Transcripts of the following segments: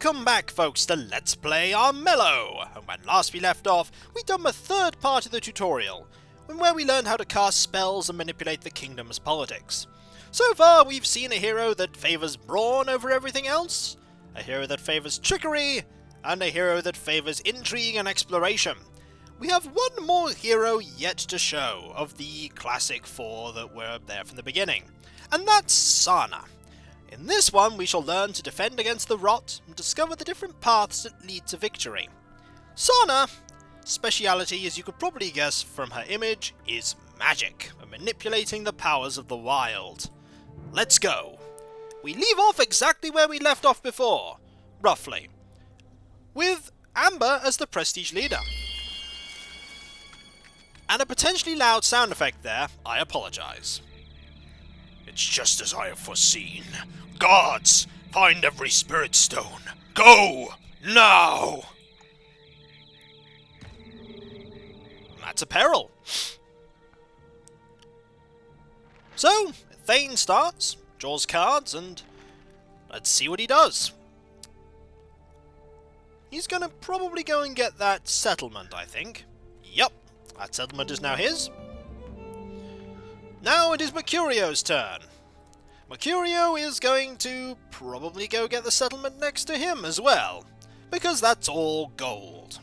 Welcome back, folks, to Let's Play Armello! And when last we left off, we'd done the third part of the tutorial, where we learned how to cast spells and manipulate the kingdom's politics. So far, we've seen a hero that favours brawn over everything else, a hero that favours trickery, and a hero that favours intrigue and exploration. We have one more hero yet to show, of the classic four that were there from the beginning, and that's Sana. In this one, we shall learn to defend against the rot and discover the different paths that lead to victory. Sana's speciality, as you could probably guess from her image, is magic and manipulating the powers of the Wyld. Let's go! We leave off exactly where we left off before, roughly, with Amber as the prestige leader. And a potentially loud sound effect there, I apologise. It's just as I have foreseen. Guards, find every spirit stone. Go! Now! That's a peril. So, Thane starts, draws cards, and let's see what he does. He's gonna probably go and get that settlement, I think. Yup, that settlement is now his. Now it is Mercurio's turn. Mercurio is going to probably go get the settlement next to him as well, because that's all gold.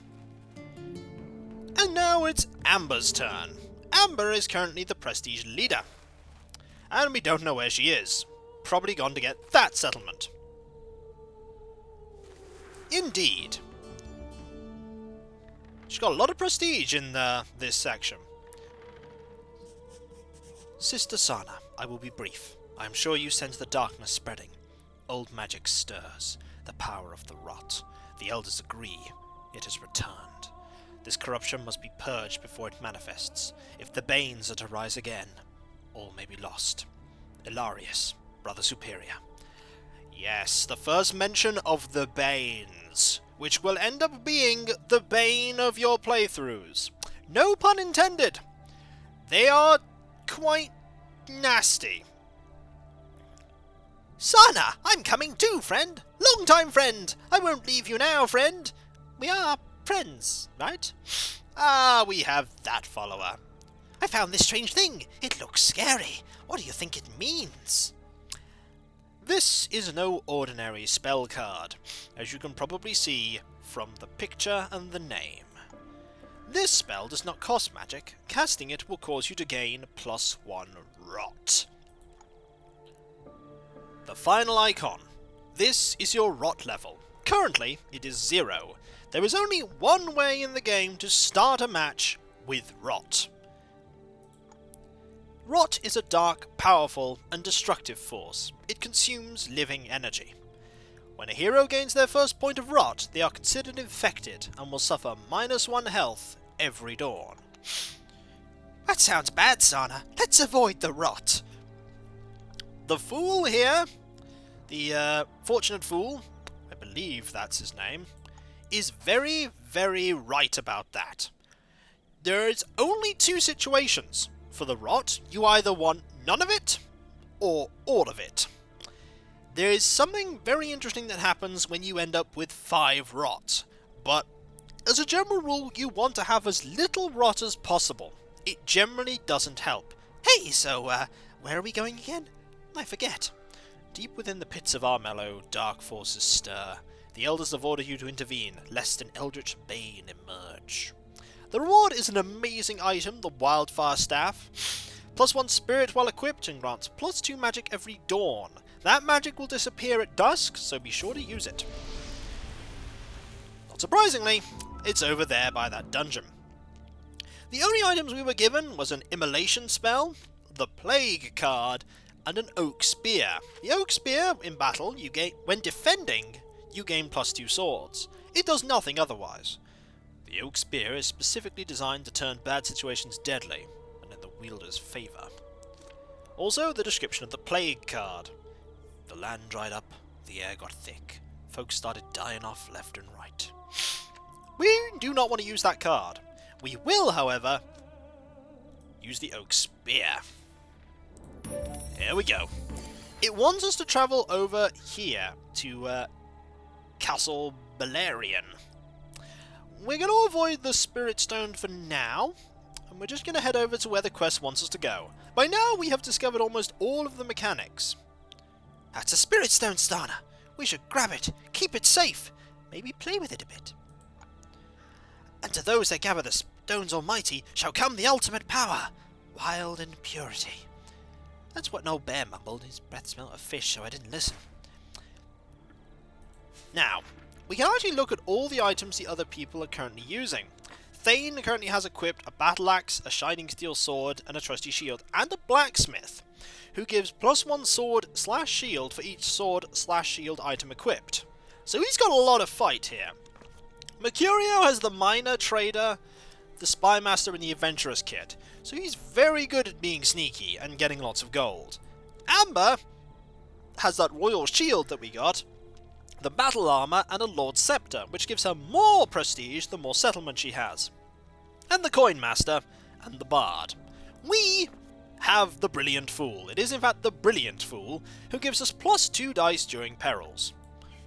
And now it's Amber's turn. Amber is currently the prestige leader, and we don't know where she is. Probably gone to get that settlement. Indeed. She's got a lot of prestige in this section. Sister Sana, I will be brief. I am sure you sense the darkness spreading. Old magic stirs, the power of the rot. The elders agree, it has returned. This corruption must be purged before it manifests. If the Banes are to rise again, all may be lost. Ilarius, Brother Superior. Yes, the first mention of the Banes, which will end up being the bane of your playthroughs. No pun intended. They are quite nasty. Sana, I'm coming too, friend. Long-time friend. I won't leave you now, friend. We are friends, right? Ah, we have that follower. I found this strange thing. It looks scary. What do you think it means? This is no ordinary spell card, as you can probably see from the picture and the name. This spell does not cost magic. Casting it will cause you to gain +1 rot. The final icon. This is your rot level. Currently, it is 0. There is only one way in the game to start a match with rot. Rot is a dark, powerful, and destructive force. It consumes living energy. When a hero gains their first point of rot, they are considered infected and will suffer -1 health every dawn. That sounds bad, Sana. Let's avoid the rot. The Fool here, the Fortunate Fool, I believe that's his name, is very, very right about that. There's only two situations for the rot. You either want none of it, or all of it. There is something very interesting that happens when you end up with 5 rot, but as a general rule, you want to have as little rot as possible. It generally doesn't help. Hey, so, where are we going again? I forget. Deep within the pits of Armello, dark forces stir. The elders have ordered you to intervene, lest an eldritch bane emerge. The reward is an amazing item, the Wildfire Staff. +1 spirit while equipped and grants +2 magic every dawn. That magic will disappear at dusk, so be sure to use it. Not surprisingly, it's over there by that dungeon. The only items we were given was an immolation spell, the Plague card, and an Oak Spear. The Oak Spear, in battle, when defending, you gain +2 swords. It does nothing otherwise. The Oak Spear is specifically designed to turn bad situations deadly, and in the wielder's favour. Also, the description of the Plague card. The land dried up, the air got thick. Folks started dying off left and right. We do not want to use that card. We will, however, use the Oak Spear. Here we go. It wants us to travel over here to Castle Balerion. We're going to avoid the Spirit Stone for now, and we're just going to head over to where the quest wants us to go. By now we have discovered almost all of the mechanics. That's a Spirit Stone, Stana. We should grab it, keep it safe, maybe play with it a bit. And to those that gather the stones almighty shall come the ultimate power, Wyld and purity. That's what an old bear mumbled. His breath smelled of fish, so I didn't listen. Now, we can actually look at all the items the other people are currently using. Thane currently has equipped a battle axe, a shining steel sword, and a trusty shield, and a blacksmith, who gives +1 sword/shield for each sword/shield item equipped. So he's got a lot of fight here. Mercurio has the miner, trader, the spy master, and the adventurous kit, so he's very good at being sneaky and getting lots of gold. Amber has that royal shield that we got, the battle armor, and a lord's scepter, which gives her more prestige the more settlement she has. And the coin master, and the bard. We have the brilliant fool. It is in fact the brilliant fool, who gives us +2 dice during perils.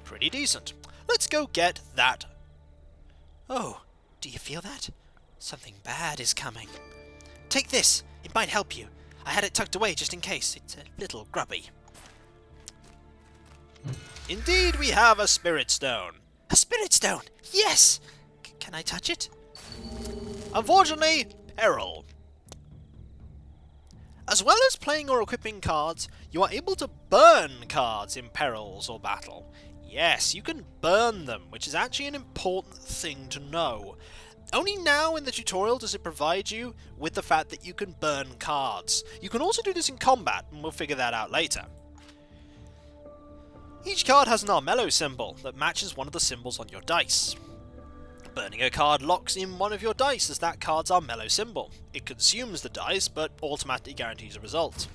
Pretty decent. Let's go get that. Oh, do you feel that? Something bad is coming. Take this, it might help you. I had it tucked away just in case. It's a little grubby. Indeed, we have a Spirit Stone. A Spirit Stone! Yes! Can I touch it? Unfortunately, peril. As well as playing or equipping cards, you are able to burn cards in perils or battle. Yes, you can burn them, which is actually an important thing to know. Only now in the tutorial does it provide you with the fact that you can burn cards. You can also do this in combat, and we'll figure that out later. Each card has an Armello symbol that matches one of the symbols on your dice. Burning a card locks in one of your dice as that card's Armello symbol. It consumes the dice, but automatically guarantees a result.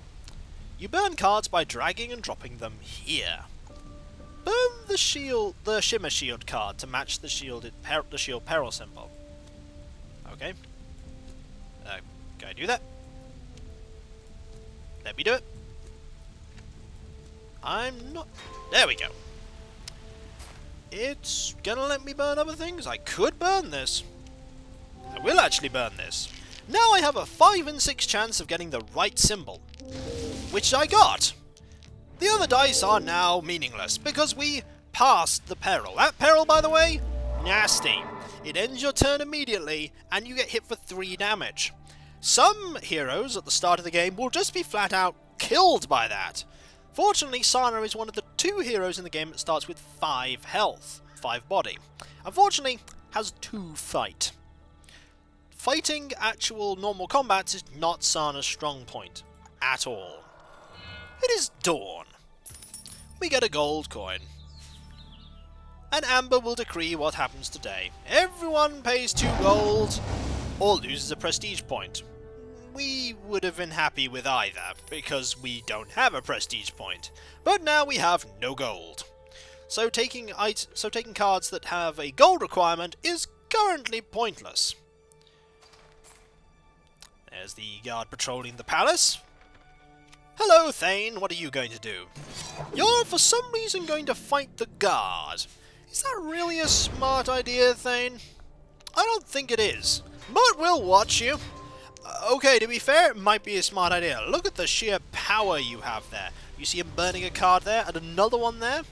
You burn cards by dragging and dropping them here. Burn the Shimmer Shield card to match the shield peril symbol. Okay. Can I do that? Let me do it. I'm not... There we go. It's gonna let me burn other things. I could burn this. I will actually burn this. Now I have a 5 in 6 chance of getting the right symbol, which I got. The other dice are now meaningless because we passed the peril. That peril, by the way, nasty. It ends your turn immediately and you get hit for 3 damage. Some heroes at the start of the game will just be flat out killed by that. Fortunately, Sana is one of the 2 heroes in the game that starts with 5 health, 5 body. Unfortunately, has 2 fight. Fighting actual normal combats is not Sana's strong point, at all. It is dawn. We get a gold coin. And Amber will decree what happens today. Everyone pays 2 gold, or loses a prestige point. We would have been happy with either, because we don't have a prestige point. But now we have no gold. So taking cards that have a gold requirement is currently pointless. There's the guard patrolling the palace. Hello, Thane, what are you going to do? You're for some reason going to fight the guard. Is that really a smart idea, Thane? I don't think it is, but we'll watch you. Okay, to be fair, it might be a smart idea. Look at the sheer power you have there. You see him burning a card there, and another one there.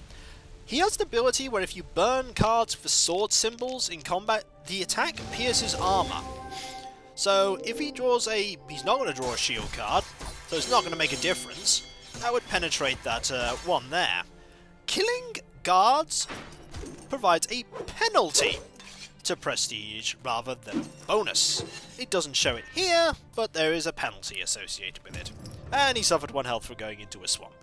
He has the ability where if you burn cards for sword symbols in combat, the attack pierces armor. So if he draws he's not going to draw a shield card, so it's not going to make a difference. That would penetrate that one there. Killing guards provides a penalty to prestige rather than a bonus. It doesn't show it here, but there is a penalty associated with it. And he suffered 1 health for going into a swamp.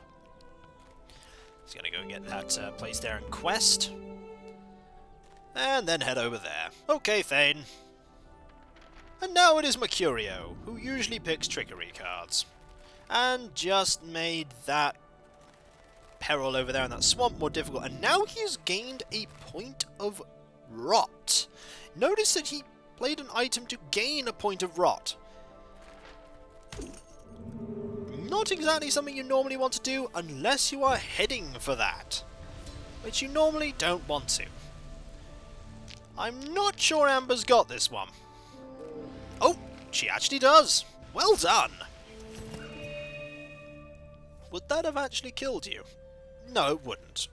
He's going to go and get that place there in quest. And then head over there. Okay, Thane. And now it is Mercurio, who usually picks trickery cards. And just made that peril over there in that swamp more difficult. And now he's gained a point of rot. Notice that he played an item to gain a point of rot. Not exactly something you normally want to do unless you are heading for that. which you normally don't want to. I'm not sure Amber's got this one. Oh, she actually does. Well done. Would that have actually killed you? No, it wouldn't.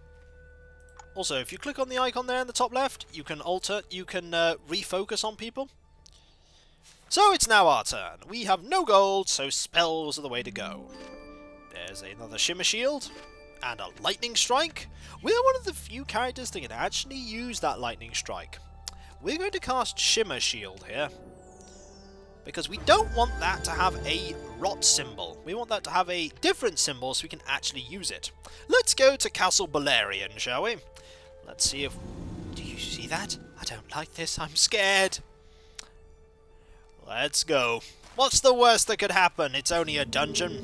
Also, if you click on the icon there in the top left, you can refocus on people. So it's now our turn. We have no gold, so spells are the way to go. There's another Shimmer Shield, and a Lightning Strike. We're one of the few characters that can actually use that Lightning Strike. We're going to cast Shimmer Shield here, because we don't want that to have a rot symbol. We want that to have a different symbol so we can actually use it. Let's go to Castle Balerion, shall we? Let's see if... Do you see that? I don't like this. I'm scared. Let's go. What's the worst that could happen? It's only a dungeon.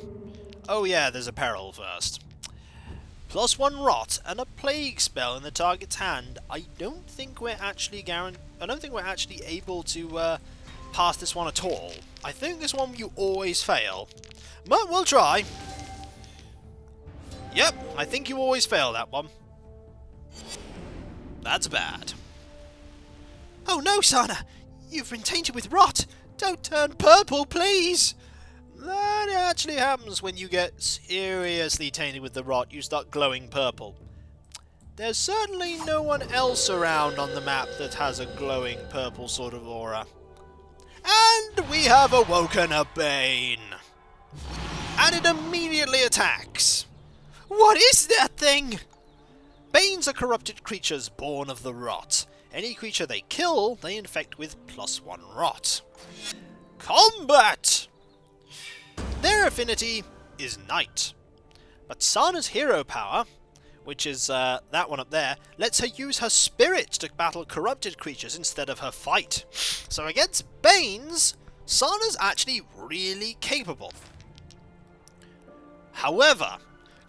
Oh yeah, there's a peril first. +1 rot and a plague spell in the target's hand. I don't think we're actually able to pass this one at all. I think this one you always fail. But we'll try. Yep, I think you always fail that one. That's bad. Oh no, Sana! You've been tainted with rot! Don't turn purple, please! That actually happens when you get seriously tainted with the rot. You start glowing purple. There's certainly no one else around on the map that has a glowing purple sort of aura. And we have awoken a Bane! And it immediately attacks! What is that thing? Banes are corrupted creatures born of the rot. Any creature they kill, they infect with +1 rot. Combat! Their affinity is Knight. But Sana's hero power, which is that one up there, lets her use her spirit to battle corrupted creatures instead of her fight. So against Banes, Sana's actually really capable. However,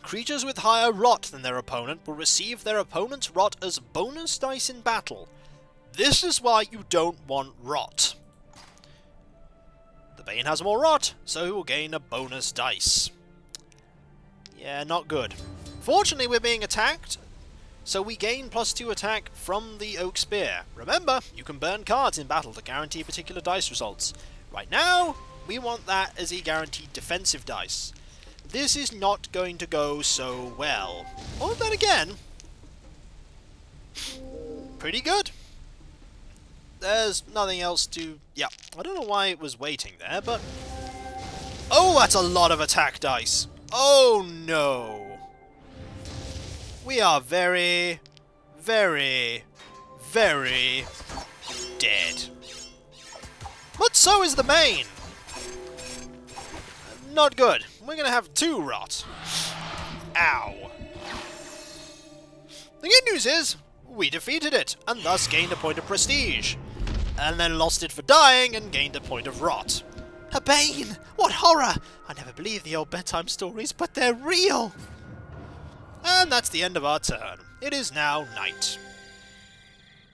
creatures with higher rot than their opponent will receive their opponent's rot as bonus dice in battle. This is why you don't want rot. The Bane has more rot, so he will gain a bonus dice. Yeah, not good. Fortunately, we're being attacked, so we gain +2 attack from the Oak Spear. Remember, you can burn cards in battle to guarantee particular dice results. Right now, we want that as a guaranteed defensive dice. This is not going to go so well. Or then again, pretty good. There's nothing else to... Yeah, I don't know why it was waiting there, but... Oh, that's a lot of attack dice. Oh, no. We are very, very, very dead. But so is the Bane. Not good. We're going to have 2 rot. Ow. The good news is, we defeated it, and thus gained a point of prestige. And then lost it for dying, and gained a point of rot. A Bane! What horror! I never believed the old bedtime stories, but they're real! And that's the end of our turn. It is now night.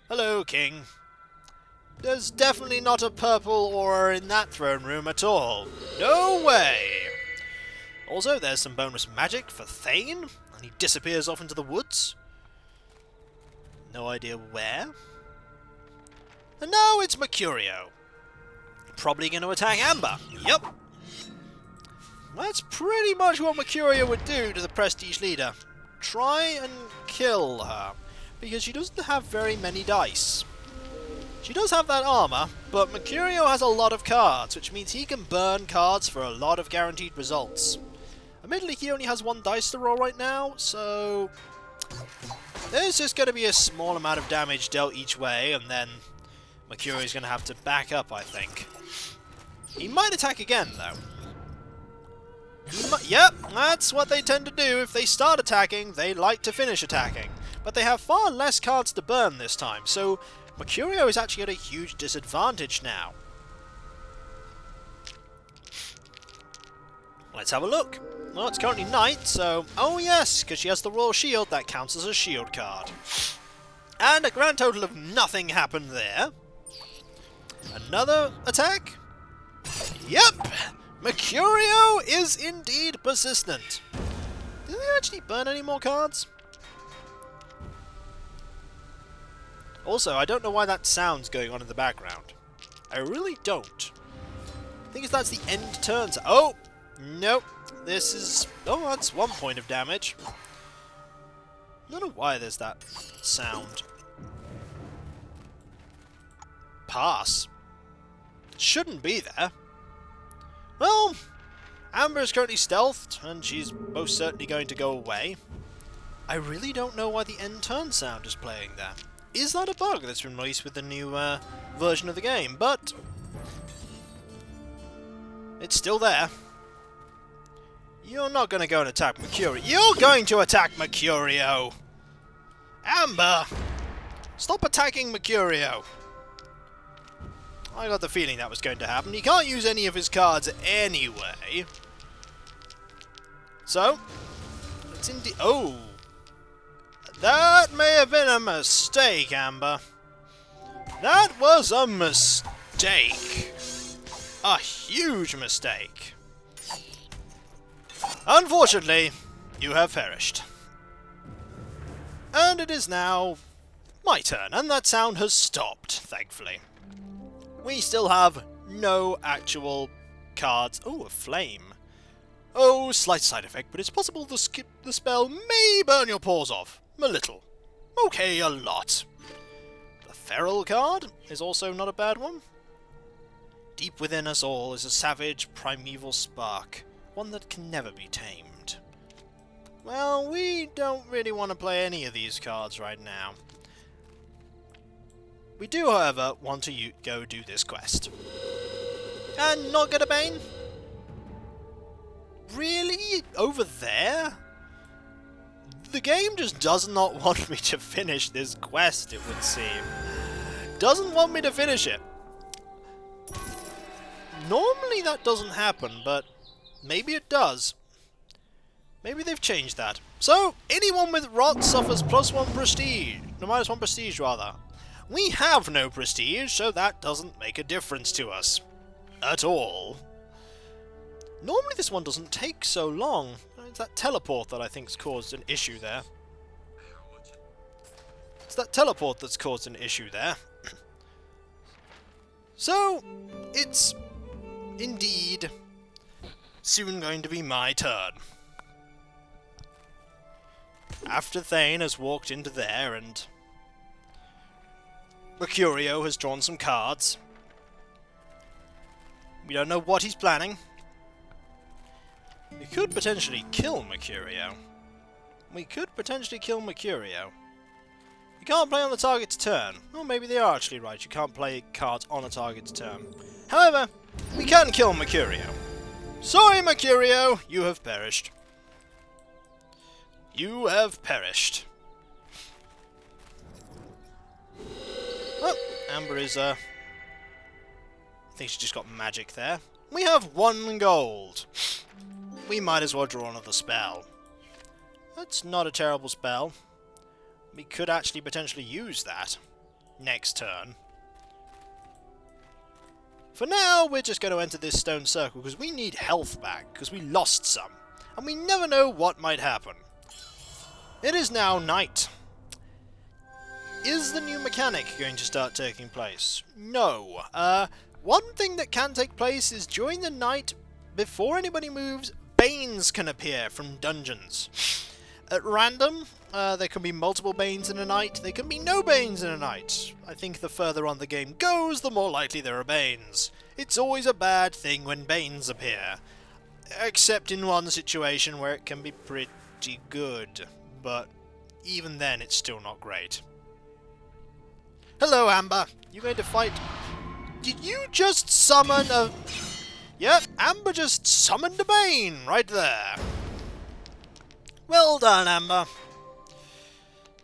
Hello, King. There's definitely not a purple aura in that throne room at all. No way! Also, there's some bonus magic for Thane, and he disappears off into the woods. No idea where. And now it's Mercurio. Probably going to attack Amber. Yep. That's pretty much what Mercurio would do to the Prestige Leader. Try and kill her, because she doesn't have very many dice. She does have that armor, but Mercurio has a lot of cards, which means he can burn cards for a lot of guaranteed results. Admittedly, he only has 1 dice to roll right now, so there's just going to be a small amount of damage dealt each way, and then Mercurio's going to have to back up, I think. He might attack again, though. Yep, that's what they tend to do. If they start attacking, they like to finish attacking. But they have far less cards to burn this time, so Mercurio is actually at a huge disadvantage now. Let's have a look. Well, it's currently night, so... Oh yes, because she has the Royal Shield, that counts as a shield card. And a grand total of nothing happened there. Another attack? Yep! Mercurio is indeed persistent. Did they actually burn any more cards? Also, I don't know why that sound's going on in the background. I really don't. I think that's the end turns. Oh! Nope. This is... Oh, that's 1 point of damage. I don't know why there's that sound. Pass. Shouldn't be there. Well, Amber is currently stealthed, and she's most certainly going to go away. I really don't know why the end turn sound is playing there. Is that a bug that's been released with the new version of the game? But it's still there. You're not going to go and attack Mercurio. You're going to attack Mercurio! Amber! Stop attacking Mercurio! I got the feeling that was going to happen. He can't use any of his cards anyway. So, it's indeed... Oh! That may have been a mistake, Amber. That was a mistake. A huge mistake. Unfortunately, you have perished. And it is now my turn, and that sound has stopped, thankfully. We still have no actual cards. Oh, a flame. Oh, slight side effect, but it's possible the spell may burn your paws off. A little. Okay, a lot. The feral card is also not a bad one. Deep within us all is a savage, primeval spark. One that can never be tamed. Well, we don't really want to play any of these cards right now. We do, however, want to go do this quest. And not get a Bane? Really? Over there? The game just does not want me to finish this quest, it would seem. Doesn't want me to finish it. Normally that doesn't happen, but maybe it does. Maybe they've changed that. So, anyone with rot suffers +1 prestige. No, -1 prestige, rather. We have no prestige, so that doesn't make a difference to us. At all. Normally this one doesn't take so long. It's that teleport that I think's caused an issue there. It's that teleport that's caused an issue there. So, it's indeed soon going to be my turn. After Thane has walked into there and Mercurio has drawn some cards. We don't know what he's planning. We could potentially kill Mercurio. We can't play on the target's turn. Well, maybe they are actually right. You can't play cards on a target's turn. However, we can kill Mercurio. Sorry, Mercurio, you have perished. You have perished. Well, Amber is, I think she just got magic there. We have 1 gold. We might as well draw another spell. That's not a terrible spell. We could actually potentially use that next turn. For now, we're just going to enter this stone circle because we need health back, because we lost some. And we never know what might happen. It is now night. Is the new mechanic going to start taking place? No. One thing that can take place is during the night, before anybody moves, Banes can appear from dungeons. At random, there can be multiple Banes in a night, there can be no Banes in a night. I think the further on the game goes, the more likely there are Banes. It's always a bad thing when Banes appear. Except in one situation where it can be pretty good. But even then, it's still not great. Hello, Amber. You going to fight? Did you just summon a... Yep, Amber just summoned a Bane right there. Well done, Amber.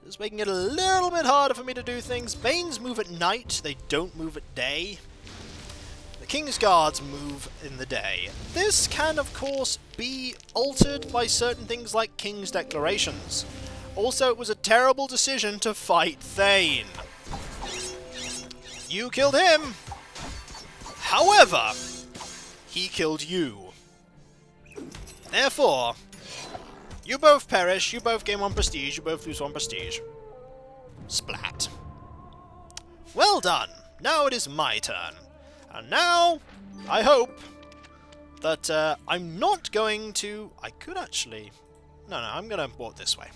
Just making it a little bit harder for me to do things. Banes move at night, they don't move at day. The King's Guards move in the day. This can, of course, be altered by certain things like King's Declarations. Also, it was a terrible decision to fight Thane. You killed him! However, he killed you. Therefore, you both perish, you both gain 1 prestige, you both lose 1 prestige. Splat. Well done! Now it is my turn. And now, I hope that I'm not going to... I could actually... No, I'm going to walk this way.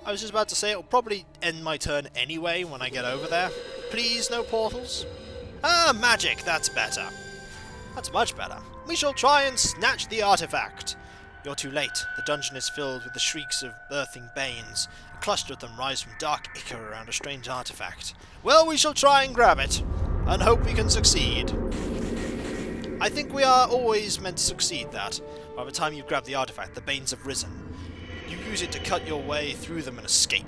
I was just about to say it'll probably end my turn anyway when I get over there. Please, no portals. Ah, magic, that's better. That's much better. We shall try and snatch the artifact. You're too late. The dungeon is filled with the shrieks of birthing banes. A cluster of them rise from dark ichor around a strange artifact. Well, we shall try and grab it, and hope we can succeed. I think we are always meant to succeed that. By the time you've grabbed the artifact, the banes have risen. You use it to cut your way through them and escape.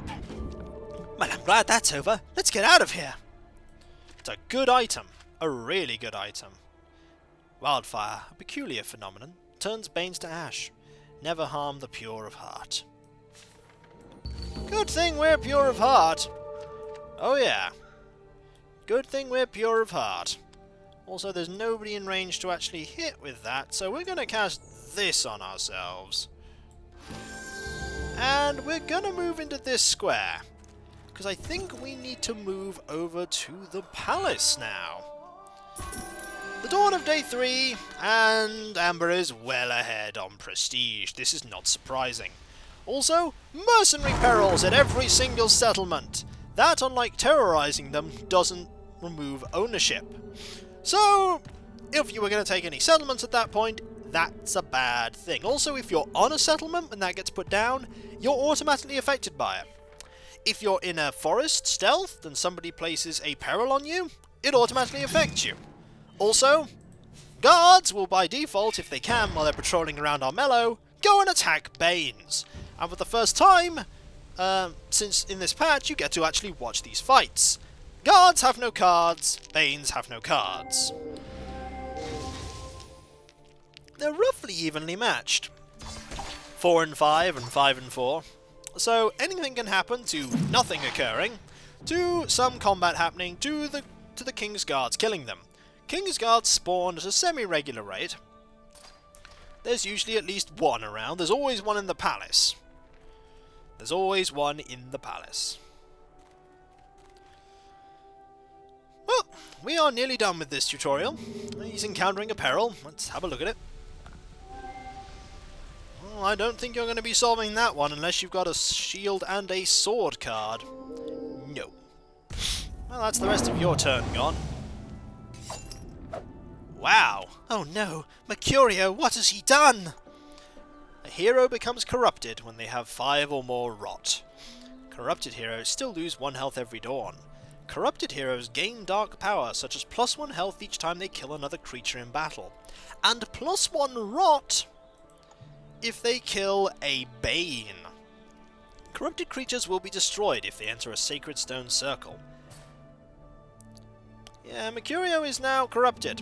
Well, I'm glad that's over. Let's get out of here. It's a good item. A really good item. Wildfire, a peculiar phenomenon, turns banes to ash. Never harm the pure of heart. Good thing we're pure of heart. Oh yeah. Good thing we're pure of heart. Also, there's nobody in range to actually hit with that, so we're going to cast this on ourselves. And we're going to move into this square, because I think we need to move over to the palace now. The dawn of day 3, and Amber is well ahead on prestige. This is not surprising. Also, mercenary perils at every single settlement. That, unlike terrorizing them, doesn't remove ownership. So, if you were going to take any settlements at that point, that's a bad thing. Also, if you're on a settlement and that gets put down, you're automatically affected by it. If you're in a forest stealth and somebody places a peril on you, it automatically affects you. Also, guards will by default, if they can while they're patrolling around Armello, go and attack Banes. And for the first time, since in this patch, you get to actually watch these fights. Guards have no cards, Banes have no cards. They're roughly evenly matched. 4 and 5 and 5 and 4. So anything can happen to nothing occurring, to some combat happening, to the King's Guards killing them. King's Guards spawn at a semi-regular rate. There's usually at least one around. There's always one in the palace. There's always one in the palace. Well, we are nearly done with this tutorial. He's encountering a peril. Let's have a look at it. Well, I don't think you're going to be solving that one unless you've got a shield and a sword card. No. Well, that's the rest of your turn gone. Wow! Oh no! Mercurio, what has he done? A hero becomes corrupted when they have 5 or more rot. Corrupted heroes still lose 1 health every dawn. Corrupted heroes gain dark power, such as +1 health each time they kill another creature in battle. And +1 rot if they kill a Bane. Corrupted creatures will be destroyed if they enter a Sacred Stone circle. Yeah, Mercurio is now corrupted.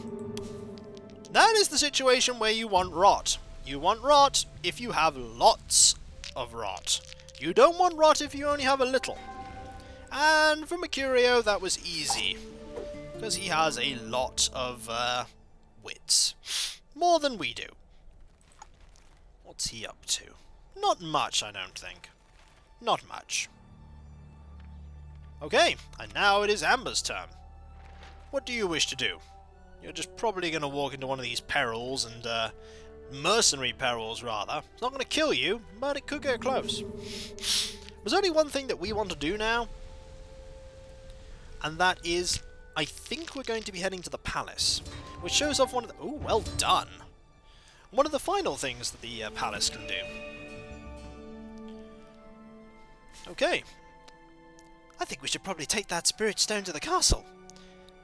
That is the situation where you want rot. You want rot if you have lots of rot. You don't want rot if you only have a little. And for Mercurio, that was easy, because he has a lot of wits. More than we do. What's he up to? Not much, I don't think. Not much. Okay, and now it is Amber's turn. What do you wish to do? You're just probably going to walk into one of these perils, and mercenary perils, rather. It's not going to kill you, but it could get close. There's only one thing that we want to do now, and that is, I think we're going to be heading to the palace, which shows off one of the... Ooh, well done! One of the final things that the palace can do. Okay. I think we should probably take that spirit stone to the castle.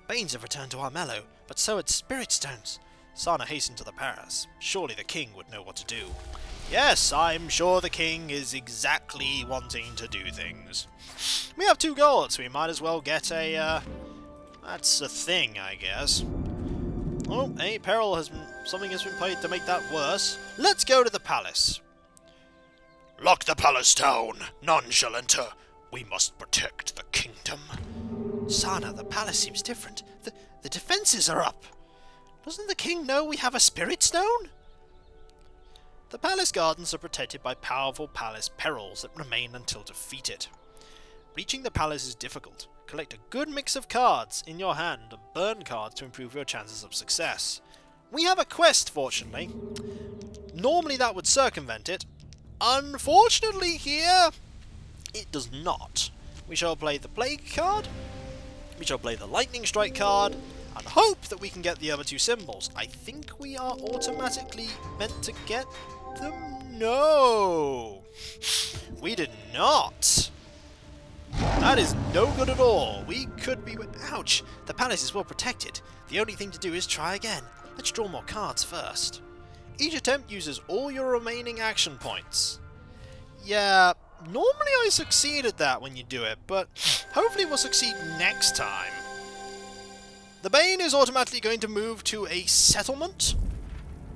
Banes have returned to Armello, but so had spirit stones. Sana hastened to the palace. Surely the king would know what to do. Yes, I'm sure the king is exactly wanting to do things. We have 2 gold, so we might as well get a, that's a thing, I guess. Oh, a peril has been... Something has been played to make that worse. Let's go to the palace. Lock the palace down. None shall enter. We must protect the kingdom. Sana, the palace seems different. The defences are up. Doesn't the king know we have a spirit stone? The palace gardens are protected by powerful palace perils that remain until defeated. Reaching the palace is difficult. Collect a good mix of cards in your hand and burn cards to improve your chances of success. We have a quest, fortunately. Normally that would circumvent it. Unfortunately here, it does not. We shall play the Plague card, we shall play the Lightning Strike card, and hope that we can get the other two symbols. I think we are automatically meant to get them? No! We did not! That is no good at all. We could be... Ouch! The palace is well protected. The only thing to do is try again. Let's draw more cards first. Each attempt uses all your remaining action points. Yeah, normally I succeed at that when you do it, but hopefully we'll succeed next time. The Bane is automatically going to move to a settlement.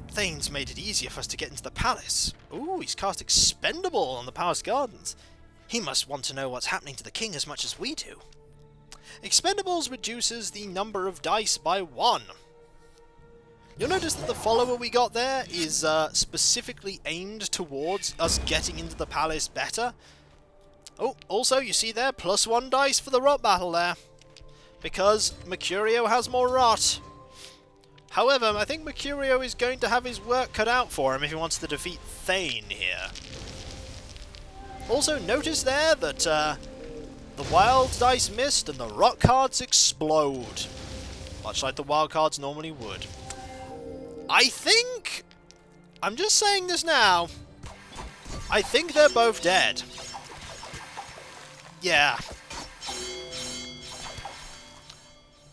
Thane's made it easier for us to get into the palace. Ooh, he's cast Expendable on the Palace Gardens. He must want to know what's happening to the king as much as we do. Expendables reduces the number of dice by 1. You'll notice that the follower we got there is specifically aimed towards us getting into the palace better. Oh, also you see there, +1 dice for the rot battle there. Because Mercurio has more rot. However, I think Mercurio is going to have his work cut out for him if he wants to defeat Thane here. Also notice there that the wild dice missed and the rot cards explode. Much like the wild cards normally would. I think... I'm just saying this now. I think they're both dead. Yeah.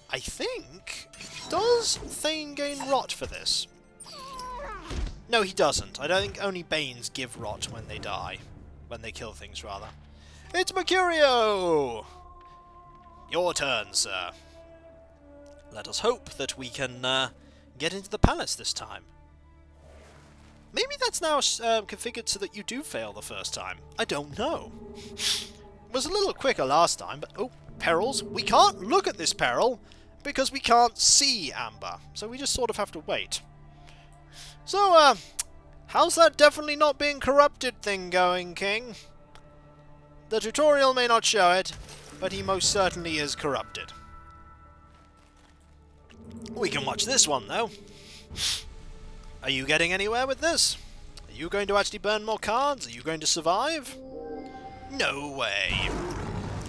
I think... Does Thane gain rot for this? No, he doesn't. I don't think only Banes give rot when they die. When they kill things, rather. It's Mercurio! Your turn, sir. Let us hope that we can get into the palace this time. Maybe that's now configured so that you do fail the first time. I don't know. It was a little quicker last time, but... Oh, perils. We can't look at this peril because we can't see Amber. So we just sort of have to wait. So, how's that definitely not being corrupted thing going, King? The tutorial may not show it, but he most certainly is corrupted. We can watch this one, though. Are you getting anywhere with this? Are you going to actually burn more cards? Are you going to survive? No way.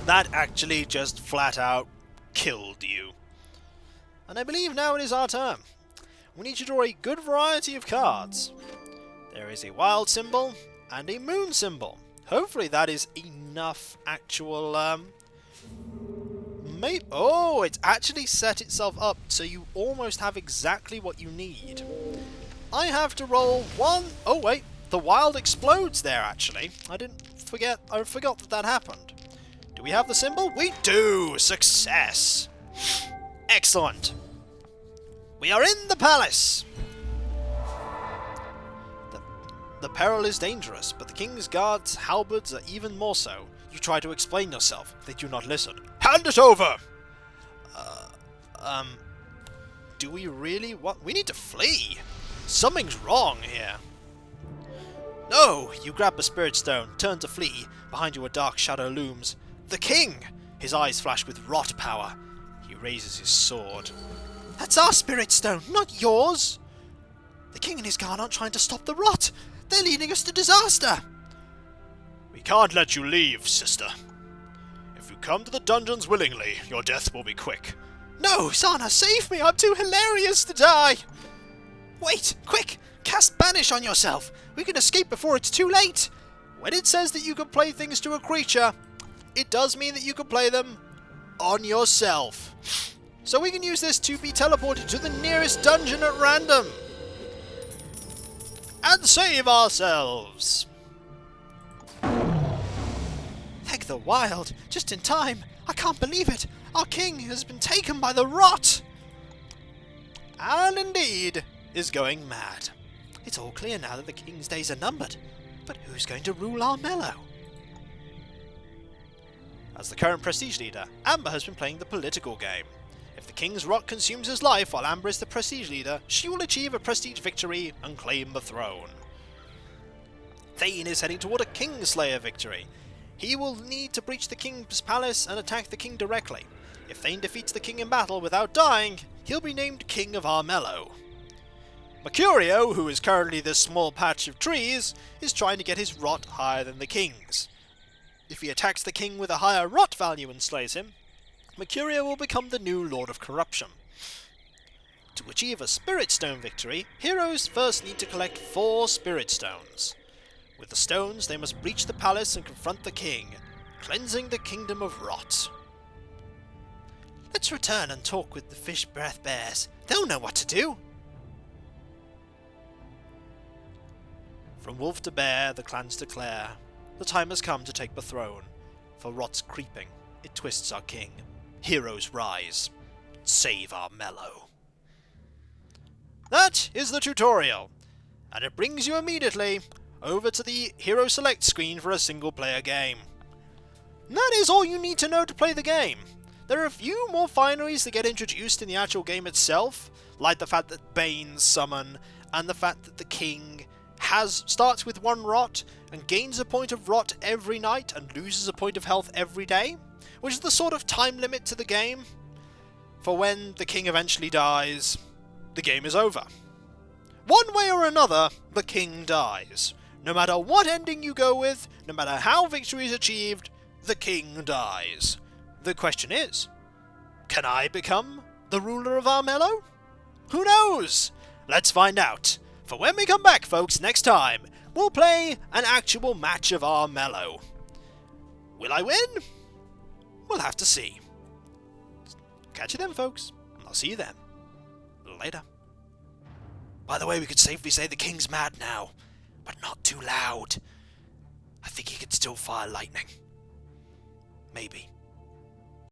That actually just flat out killed you. And I believe now it is our turn. We need to draw a good variety of cards. There is a wild symbol and a moon symbol. Hopefully that is enough actual, Oh, it's actually set itself up so you almost have exactly what you need. I have to roll 1... Oh, wait. The wild explodes there, actually. I forgot that happened. Do we have the symbol? We do! Success! Excellent. We are in the palace! The peril is dangerous, but the king's guards' halberds are even more so. You try to explain yourself. They do not listen. Hand it over! Do we really want... We need to flee! Something's wrong here. No! You grab the spirit stone, turn to flee. Behind you a dark shadow looms. The king! His eyes flash with rot power. He raises his sword. That's our spirit stone, not yours! The king and his guard aren't trying to stop the rot! They're leading us to disaster! We can't let you leave, sister. If you come to the dungeons willingly, your death will be quick. No, Sana, save me! I'm too hilarious to die! Wait! Quick! Cast Banish on yourself! We can escape before it's too late! When it says that you can play things to a creature, it does mean that you can play them on yourself. So we can use this to be teleported to the nearest dungeon at random. And save ourselves! Thank the Wyld! Just in time! I can't believe it! Our king has been taken by the rot! And indeed is going mad. It's all clear now that the king's days are numbered. But who's going to rule Armello? As the current prestige leader, Amber has been playing the political game. If the king's rot consumes his life while Amber is the prestige leader, she will achieve a prestige victory and claim the throne. Thane is heading toward a Kingslayer victory. he will need to breach the king's palace and attack the king directly. If Thane defeats the king in battle without dying, he'll be named King of Armello. Mercurio, who is currently this small patch of trees, is trying to get his rot higher than the king's. If he attacks the king with a higher rot value and slays him, Mercurio will become the new Lord of Corruption. To achieve a Spirit Stone victory, heroes first need to collect 4 Spirit Stones. With the stones, they must breach the palace and confront the king, cleansing the kingdom of rot. Let's return and talk with the Fish Breath Bears. They'll know what to do. From wolf to bear, the clans declare, the time has come to take the throne. For rot's creeping, it twists our king. Heroes rise. Save Armello. That is the tutorial, and it brings you immediately over to the Hero Select screen for a single player game. And that is all you need to know to play the game. There are a few more fineries that get introduced in the actual game itself, like the fact that Banes summon, and the fact that the king starts with 1 rot and gains a point of rot every night and loses a point of health every day, which is the sort of time limit to the game. For when the king eventually dies, the game is over. One way or another, the king dies. No matter what ending you go with, no matter how victory is achieved, the king dies. The question is, can I become the ruler of Armello? Who knows? Let's find out. For when we come back, folks, next time, we'll play an actual match of Armello. Will I win? We'll have to see. Catch you then, folks. I'll see you then. Later. By the way, we could safely say the king's mad now, but not too loud. I think he could still fire lightning. Maybe.